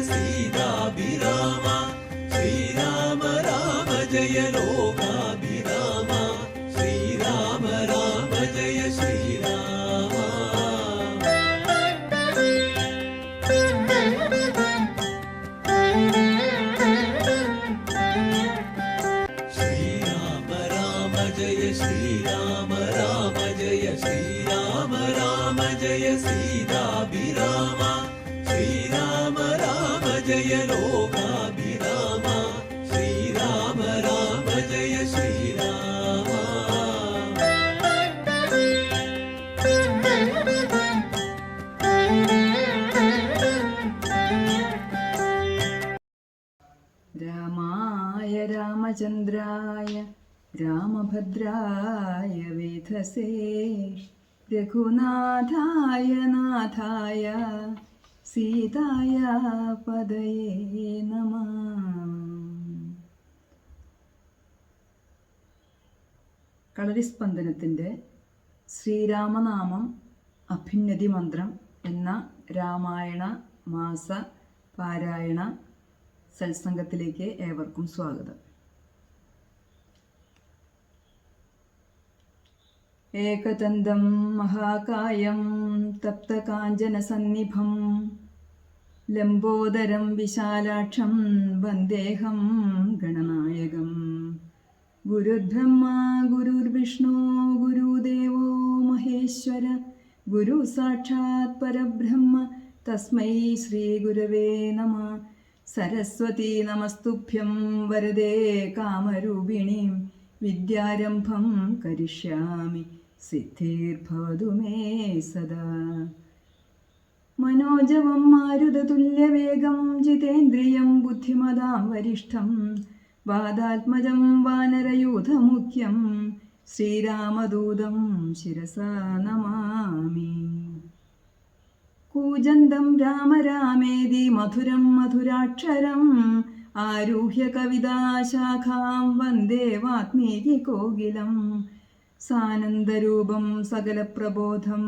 सीताभिराम श्रीराम राम जय लोकाभिराम श्रीराम राम जय श्रीराम श्रीराम राम जय श्रीराम राम जय श्रीराम राम जय सीताभिराम श्रीराम राम जय लोकाभिराम श्रीराम राम जय श्रीराम രാമായ രാമചന്ദ്രായ രാമഭദ്രായ വേധസേ രഘുനാഥായ നാഥായ സീതായ പദയേ നമഃ. കളരിസ്പന്ദനത്തിൻ്റെ ശ്രീരാമനാമം അഭ്യുന്നതി മന്ത്രം എന്ന രാമായണ മാസ പാരായണ സത്സംഗത്തിലേക്ക് ഏവർക്കും സ്വാഗതം. ഏകദന്തം മഹാകായം തപ്തകാഞ്ചനസന്നിഭം ലംബോദരം വിശാലാക്ഷം വന്ദേഹം ഗണനായകം. ഗുരുർബ്രഹ്മ ഗുരുർവിഷ്ണു ഗുരുദേവോ മഹേശ്വര ഗുരു സാക്ഷാത് പരബ്രഹ്മ തസ്മൈ ശ്രീ ഗുരവേ നമഃ. സരസ്വതി നമസ്തുഭ്യം വരദേ കാമരൂപിണീം വിദ്യാരംഭം കരിഷ്യാമി സിദ്ധിർഭവതു മേ സദാ. മനോജവം മാരുതതുല്യവേഗം ജിതേന്ദ്രിയം ബുദ്ധിമതാം വരിഷ്ഠം വാദാത്മജം വാനരയൂഥമുഖ്യം ശ്രീരാമദൂതം ശിരസാ നമാമി. കൂജന്തം രാമ രാമേതി മധുരം മധുരാക്ഷരം ആരുഹ്യ കവിതാശാഖാം വന്ദേ വാത്മീകി കോകിലം. സാനന്ദരൂപം സകലപ്രബോധം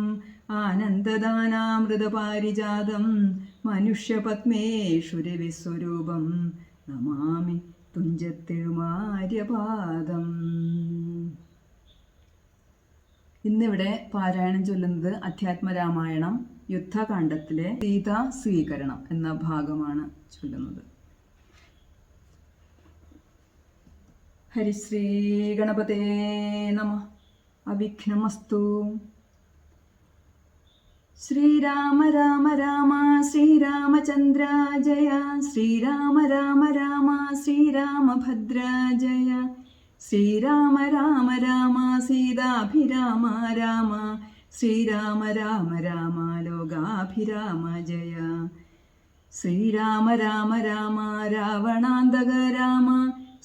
ആനന്ദദാനാമൃതപാരിജാതം മനുഷ്യപത്മേഷു രവിസ്വരൂപം നമാമി തുഞ്ചത്തെഴുമാര്യപാദം. ഇന്നിവിടെ പാരായണം ചൊല്ലുന്നത് അധ്യാത്മരാമായണം യുദ്ധകാണ്ഡത്തിലെ സീതാ സ്വീകരണം എന്ന ഭാഗമാണ് ചൊല്ലുന്നത്. ഹരിശ്രീ ഗണപതേ നമഃ. അവിഘ്നമസ്തു. ശ്രീരാമ രാമ രാമ ശ്രീരാമചന്ദ്ര ജയ ശ്രീരാമ രാമ രാമ ശ്രീരാമഭദ്ര ജയ ശ്രീരാമ രാമ രാമ സീതാഭിരാമ രാമ ശ്രീരാമ രാമ രാമ ലോകാഭിരാമ ജയ ശ്രീരാമ രാമ രാമ രാവണാന്തക രാമ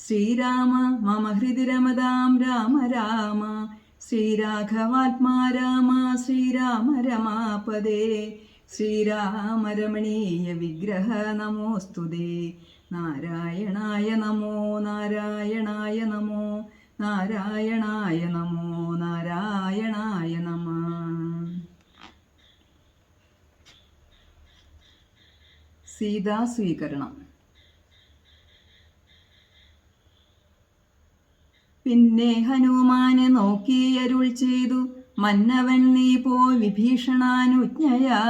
ശ്രീരാമ മമ ഹൃദി രമതാം രാമ രാമ ശ്രീരാഘവാത്മാ രാമ ശ്രീരാമ രമാപദേ ശ്രീരാമ രമണീയ വിഗ്രഹ നമോസ്തുതേ. നാരായണായ നമോ നാരായണായ നമോ നാരായണായ നമോ നാരായണായ നമഃ. സീതാ സ്വീകരണം. പിന്നെ ഹനുമാന് നോക്കിയരുൾ ചെയ്തു, മന്നവൻ നീ പോയി വിഭീഷണാനുജ്ഞയാ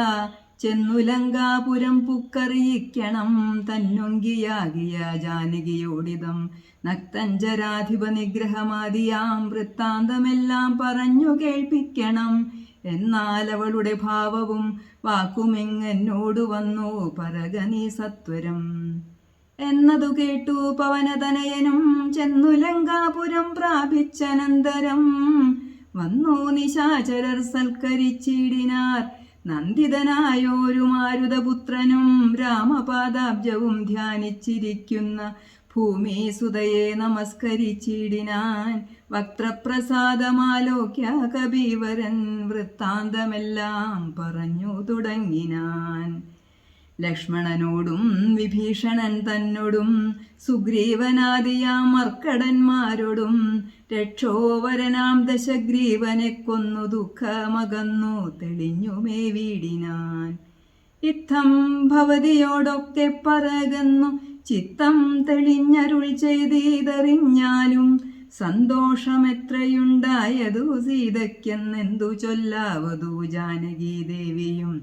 ചെന്നു ലങ്കാപുരം പുക്കറിയിക്കണം തന്നൊങ്കിയാകിയ ജാനകിയോടിതം നക്തഞ്ചരാധിപ നിഗ്രഹമാദിയാം വൃത്താന്തമെല്ലാം പറഞ്ഞു കേൾപ്പിക്കണം. എന്നാൽ അവളുടെ ഭാവവും വാക്കുമെങ്ങെന്നോടു വന്നു പറകനീ സത്വരം. എന്നതു കേട്ടു പവനതനയനും ചെന്നു ലങ്കാപുരം പ്രാപിച്ചനന്തരം വന്നു നിശാചരർ സൽക്കരിച്ചിടിനാർ. നന്ദിതനായോരു മാരുതപുത്രനും രാമപാദാബ്ജവും ധ്യാനിച്ചിരിക്കുന്ന ഭൂമിസുതയെ നമസ്കരിച്ചിടിനാൻ. വക്ത്രപ്രസാദമാലോക്യ കബീവരൻ വൃത്താന്തമെല്ലാം പറഞ്ഞു തുടങ്ങിനാൻ. ലക്ഷ്മണനോടും വിഭീഷണൻ തന്നോടും സുഗ്രീവനാദിയാം മർക്കടന്മാരോടും രക്ഷോവരനാം ദശഗ്രീവനെ കൊന്നു ദുഃഖമകന്നു തെളിഞ്ഞുമേ വീടിനാൻ. ഇത്തം ഭവതിയോടൊക്കെ പറകുന്നു ചിത്തം തെളിഞ്ഞരുൾ ചെയ്തറിഞ്ഞാലും സന്തോഷമെത്രയുണ്ടായതു സീതയ്ക്കെന്നെന്തു ചൊല്ലാവതു ജാനകി ദേവിയും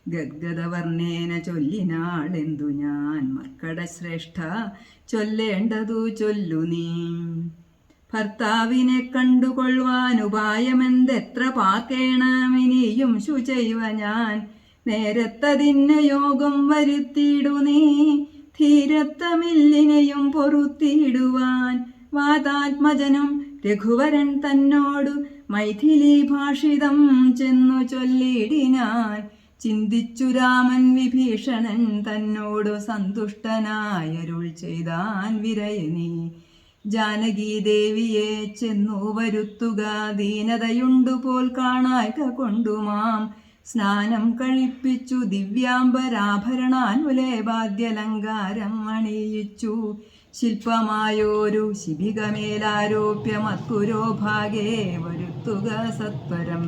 ഗദ്ഗദവർണ്ണേന ചൊല്ലിനാളെന്തു ഞാൻ മർക്കടശ്രേഷ്ഠ ചൊല്ലേണ്ടതു ചൊല്ലു നീ. ഭർത്താവിനെ കണ്ടുകൊള്ളുവാനുപായമെന്തെത്ര പാർക്കേണമിനിയും ശുചൈവ ഞാൻ നേരത്തതിന് യോഗം വരുത്തിയിടു നീ ധീരത്വമില്ലിനെയും പൊറുത്തിയിടുവാൻ. വാതാത്മജനും രഘുവരൻ തന്നോടു മൈഥിലി ഭാഷിതം ചെന്നു ചൊല്ലിടിനാൻ. ചിന്തിച്ചു രാമൻ വിഭീഷണൻ തന്നോടു സന്തുഷ്ടനായരുൾ ചെയ്താൻ വിരയനീ. ജാനകി ദേവിയെ ചെന്നു വരുത്തുക ദീനതയുണ്ടു പോൽ കാണായ്ക കൊണ്ടുമാം. സ്നാനം കഴിപ്പിച്ചു ദിവ്യാംബരാഭരണാനുലേപാദ്യലങ്കാരം അണിയിച്ചു ശില്പമായോരു ശിബികമേലാരോപ്യ മത്പുരോഭാഗേ വരുത്തുക സത്വരം.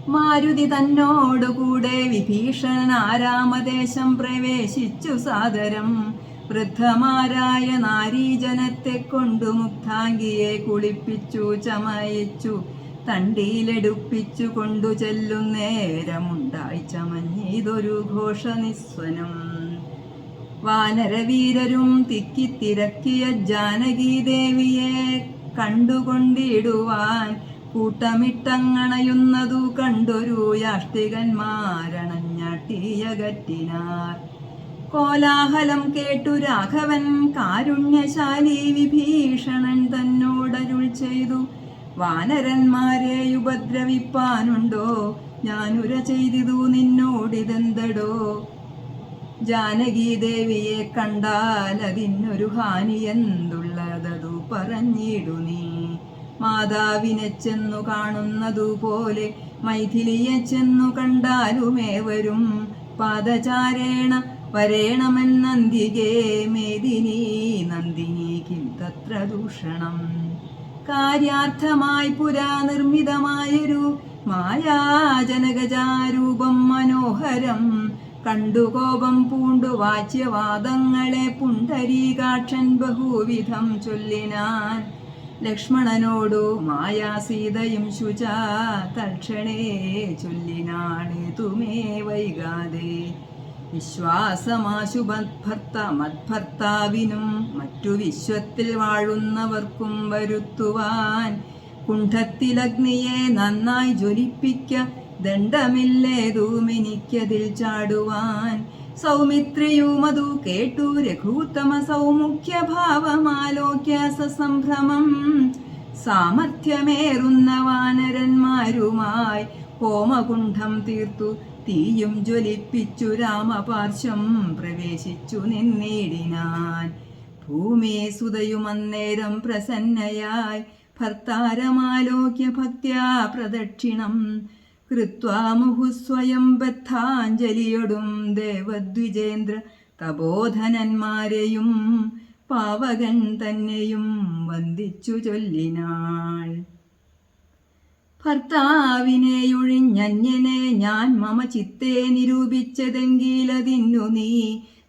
മാരുതി തന്നോടുകൂടെ വിഭീഷണൻ ആരാമദേശം പ്രവേശിച്ചു സാദരം. വൃദ്ധമാരായ നാരീജനത്തെ കൊണ്ടു മുക്താംഗിയെ കുളിപ്പിച്ചു ചമയിച്ചു തണ്ടിയിലെടുപ്പിച്ചു കൊണ്ടു ചെല്ലുന്നേരമുണ്ടായി ചമഞ്ഞിതൊരു ഘോഷനിസ്വനം. വാനരവീരരും തിക്കിത്തിരക്കിയ ജാനകി ദേവിയെ കണ്ടുകൊണ്ടിടുവാൻ കൂട്ടമിട്ടങ്ങണയുന്നതു കണ്ടൊരു യാഷ്ടികന്മാരണഞ്ഞാട്ടിയകറ്റിനാർ. കോലാഹലം കേട്ടു രാഘവൻ കാരുണ്യശാലി വിഭീഷണൻ തന്നോടരുൾ ചെയ്തു. വാനരന്മാരെ ഉപദ്രവിപ്പാനുണ്ടോ ഞാനുര ചെയ്തിതു നിന്നോടിതെന്തടോ. ജാനകി ദേവിയെ കണ്ടാൽ അതിനൊരു ഹാനി എന്തുള്ളതതു പറഞ്ഞിടു നീ. മാതാവിനെ ചെന്നു കാണുന്നതുപോലെ മൈഥിലിയെ ചെന്നു കണ്ടാലുമേവരും പാദചാരേണ വരേണമെന്നന്തികേ മേദിനി നന്ദിനി കിം തത്ര ദൂഷണം. കാര്യാർത്ഥമായി പുരാ നിർമ്മിതമായൊരു മായാജനകജാരൂപം മനോഹരം കണ്ടു കോപം പൂണ്ടു വാച്യവാദങ്ങളെ പുണ്ടരീകാക്ഷൻ ബഹുവിധം ചൊല്ലിനാൻ. ലക്ഷ്മണനോടു മായാസീതയും ശുചാ തൽക്ഷണേ ചൊല്ലിനാളേതുമേ വൈകാതെ. വിശ്വാസമാശു മദ്ഭർത്താവിനും മറ്റു വിശ്വത്തിൽ വാഴുന്നവർക്കും വരുത്തുവാൻ. കുണ്ഠത്തിലഗ്നിയെ നന്നായി ജ്വലിപ്പിക്ക ദണ്ഡമില്ലേതുമെനിക്കതിൽ ചാടുവാൻ. സൗമിത്രിയുമതു കേട്ടു രഘൂത്തമ സൗമുഖ്യ ഭാവമാലോക്യ സസംഭ്രമം. സാമർഥ്യമേറുന്ന വാനരന്മാരുമായി ഹോമകുണ്ഠം തീർത്തു തീയും ജ്വലിപ്പിച്ചു രാമപാർശ്വം പ്രവേശിച്ചു നിന്നിടിനാൻ. ഭൂമി സുതയുമന്നേരം പ്രസന്നയായി ഭർത്താരമാലോക്യ ഭക്ത്യാ പ്രദക്ഷിണം കൃത്വാ മുഹുസ്വയം ബദ്ധാഞ്ജലിയൊടും ദേവദ്വിജേന്ദ്ര തപോധനന്മാരെയും പാവകൻ തന്നെയും വന്ദിച്ചു ചൊല്ലിനാൾ. ഭർത്താവിനെയൊഴിഞ്ഞന്യനെ ഞാൻ മമ ചിത്തെ നിരൂപിച്ചതെങ്കിലതിന്നു നീ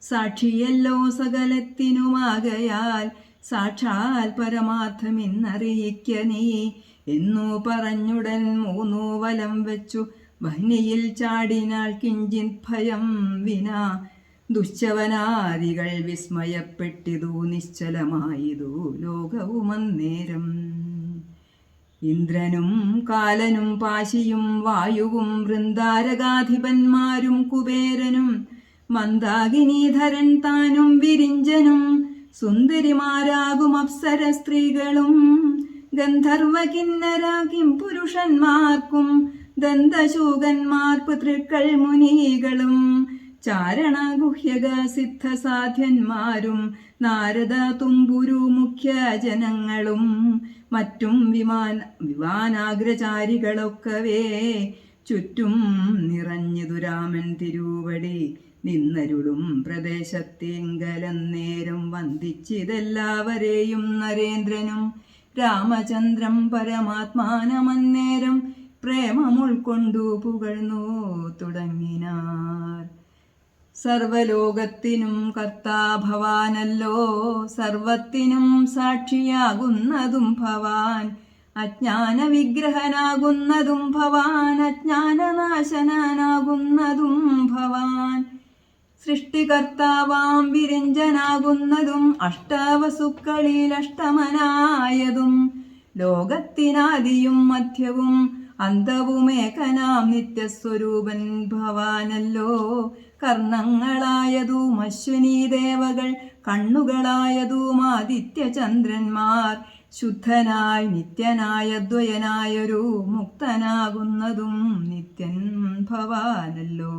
സാക്ഷിയല്ലോ സകലത്തിനുമാകയാൽ സാക്ഷാൽ പരമാർത്ഥമിന്നറിയിക്ക നീ എന്നു പറഞ്ഞുടൻ 3 വലം വെച്ചു വഹ്നിയിൽ ചാടിനാൾ കിഞ്ചിത് ഭയം വിനാ. ദുശ്ശവനാദികൾ വിസ്മയപ്പെട്ടിതു നിശ്ചലമായിതു ലോകവുമന്നേരം. ഇന്ദ്രനും കാലനും പാശിയും വായുവും വൃന്ദാരകാധിപന്മാരും കുബേരനും മന്ദാകിനീധരൻ താനും വിരിഞ്ചനും സുന്ദരിമാരാകും അപ്സര സ്ത്രീകളും ഗന്ധർവ കിന്നര കിം പുരുഷന്മാർക്കും ദന്തശൂകന്മാർ പിതൃക്കൾ മുനികളും ചാരണ ഗുഹ്യക സിദ്ധസാധ്യന്മാരും നാരദ തുമ്പുരു മുഖ്യ ജനങ്ങളും മറ്റും വിമാനാഗ്രചാരികളൊക്കവേ ചുറ്റും നിറഞ്ഞതു രാമൻ തിരുവടി നിന്നരുളും പ്രദേശത്തിങ്കലന്നേരം വന്ദിച്ചിതെല്ലാവരെയും നരേന്ദ്രനും രാമചന്ദ്രം പരമാത്മാനമന്നേരം പ്രേമമുൾക്കൊണ്ടു പുകഴ്ന്നു തുടങ്ങിനാർ. സർവലോകത്തിനും കർത്താഭവാനല്ലോ, സർവത്തിനും സാക്ഷിയാകുന്നതും ഭവാൻ, അജ്ഞാന വിഗ്രഹനാകുന്നതും ഭവാൻ, അജ്ഞാനനാശനാകുന്നതും ഭവാൻ, സൃഷ്ടികർത്താവാം വിരിഞ്ചനാകുന്നതും അഷ്ടവസുക്കളിൽ അഷ്ടമനായതും, ലോകത്തിനാദിയും മധ്യവും അന്തവുമേകനാം നിത്യസ്വരൂപൻ ഭവാനല്ലോ. കർണങ്ങളായതും അശ്വിനി ദേവകൾ, കണ്ണുകളായതും ആദിത്യചന്ദ്രന്മാർ, ശുദ്ധനായി നിത്യനായ ദ്വയനായൊരു മുക്തനാകുന്നതും നിത്യൻ ഭവാനല്ലോ.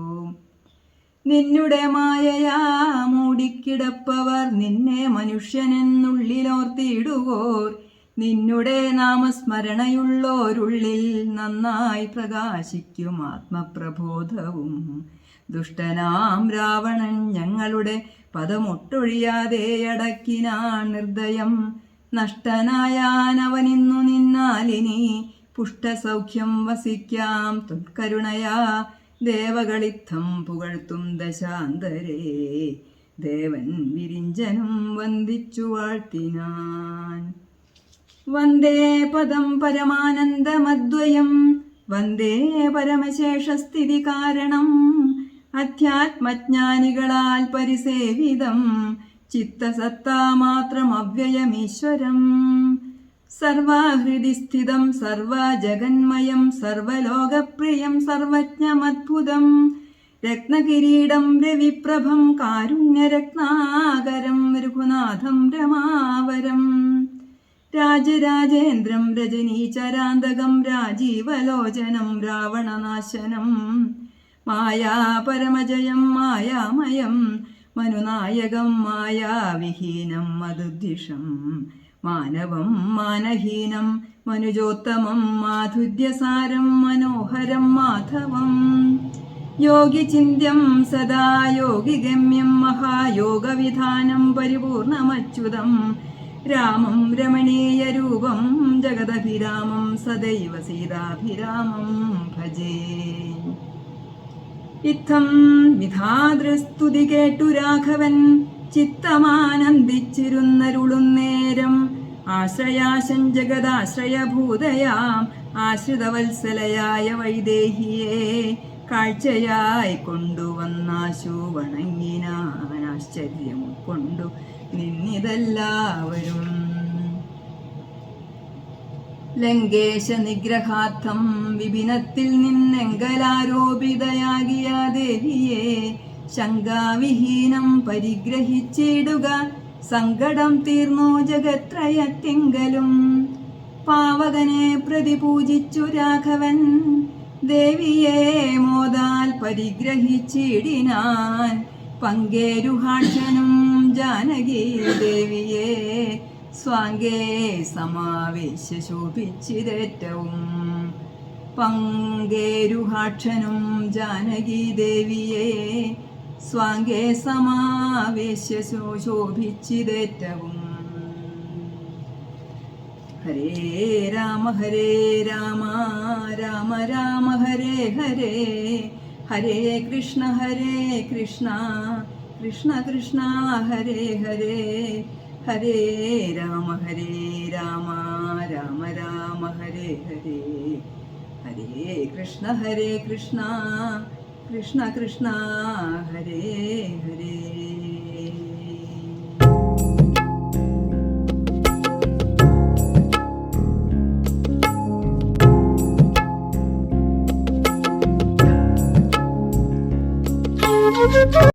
നിന്നുടെ മായയാ മൂടിക്കിടപ്പവർ നിന്നെ മനുഷ്യനെന്നുള്ളിലോർത്തിയിടുവോർ, നിന്നുടെ നാമസ്മരണയുള്ളോരുള്ളിൽ നന്നായി പ്രകാശിക്കും ആത്മപ്രബോധവും. ദുഷ്ടനാം രാവണൻ ഞങ്ങളുടെ പദമൊട്ടൊഴിയാതെ അടക്കിനാൻ നിർദ്ദയം, നഷ്ടനായാനവനിന്നു നിന്നാലിനി പുഷ്ടസൗഖ്യം വസിക്കാം ത്വൽക്കരുണയാ. ദേവകളിത്തം പുകഴ്ത്തും ദശാന്തരേ, ദേവൻ വിരിഞ്ചനും വന്ദിച്ചു വാഴ്ത്തിനാൻ. വന്ദേ പദം പരമാനന്ദമദ്വയം, വന്ദേ പരമശേഷസ്ഥിതി കാരണം, അധ്യാത്മജ്ഞാനികളാൽ പരിസേവിതം, ചിത്തസത്താമാത്രം അവ്യയമീശ്വരം. സർവഹൃദി സ്ഥിതം സർവജഗന്മയം, സർവലോകപ്രിയം സർവജ്ഞമദ്ഭുതം, രത്നകിരീടം രവിപ്രഭം കാരുണ്യരത്നാകരം, രഘുനാഥം രമാവരം, രാജരാജേന്ദ്രം രജനീചരാന്തകം, രാജീവലോചനം രാവണനാശനം, മായാപരമജയം മായാമയം, മനുനായകം മായാവിഹീനം മധുദ്വിഷം, മാനവം മാനഹീനം മനുജോത്തമം, മാധുര്യസാരം മനോഹരം മാധവം, യോഗിചിന്യം സദാ യോഗിഗമ്യം, മഹായോഗവിധാനം പരിപൂർണമച്യുതം, രാമം രമണീയരൂപം ജഗദഭിരാമം, സദൈവ സീതാഭിരാമം ഭജേ. ഇത്തം വിധാതൃസ്തുതി കേട്ടു രാഘവൻ ചിത്തമാനന്ദിച്ചിരുന്നരുളുന്നേരം, ആശ്രയാശൻ ജഗദാശ്രയഭൂതയാം ആശ്രിതവത്സലയായ വൈദേഹിയെ കാഴ്ചയായി കൊണ്ടുവന്നാശു വണങ്ങിനാൻ. ആശ്ചര്യം കൊണ്ടു നിന്നിതെല്ലാവരും. ലങ്കേശ നിഗ്രഹാർത്ഥം വിപിനത്തിൽ നിന്നെങ്കലാരോപിതയാകിയ ദേവിയെ ശങ്കാവിഹീനം പരിഗ്രഹിച്ചിടുക, സങ്കടം തീർന്നു ജഗത്രയത്തിങ്കലും. പാവകനെ പ്രതിപൂജിച്ചു രാഘവൻ, ദേവിയെ മോദാൽ പരിഗ്രഹിച്ചിടിനാൻ. പങ്കേരുഹാക്ഷനും ജാനകി ദേവിയെ സ്വാംഗേ സമാവേശ ശോഭിച്ചിതേറ്റവും. പങ്കേരുഹാക്ഷനും ജാനകി ദേവിയെ സ്വാംഗേ സമാവേശ ശോഭിച്ചിതേറ്റവും. ഹരേ രാമ രാമ രാമ ഹരേ ഹരേ, ഹരേ കൃഷ്ണ കൃഷ്ണ കൃഷ്ണ ഹരേ ഹരേ, ഹരേ രാമ രാമ രാമ ഹരേ ഹരേ, ഹരേ കൃഷ്ണ കൃഷ്ണ കൃഷ്ണ ഹരേ ഹരേ.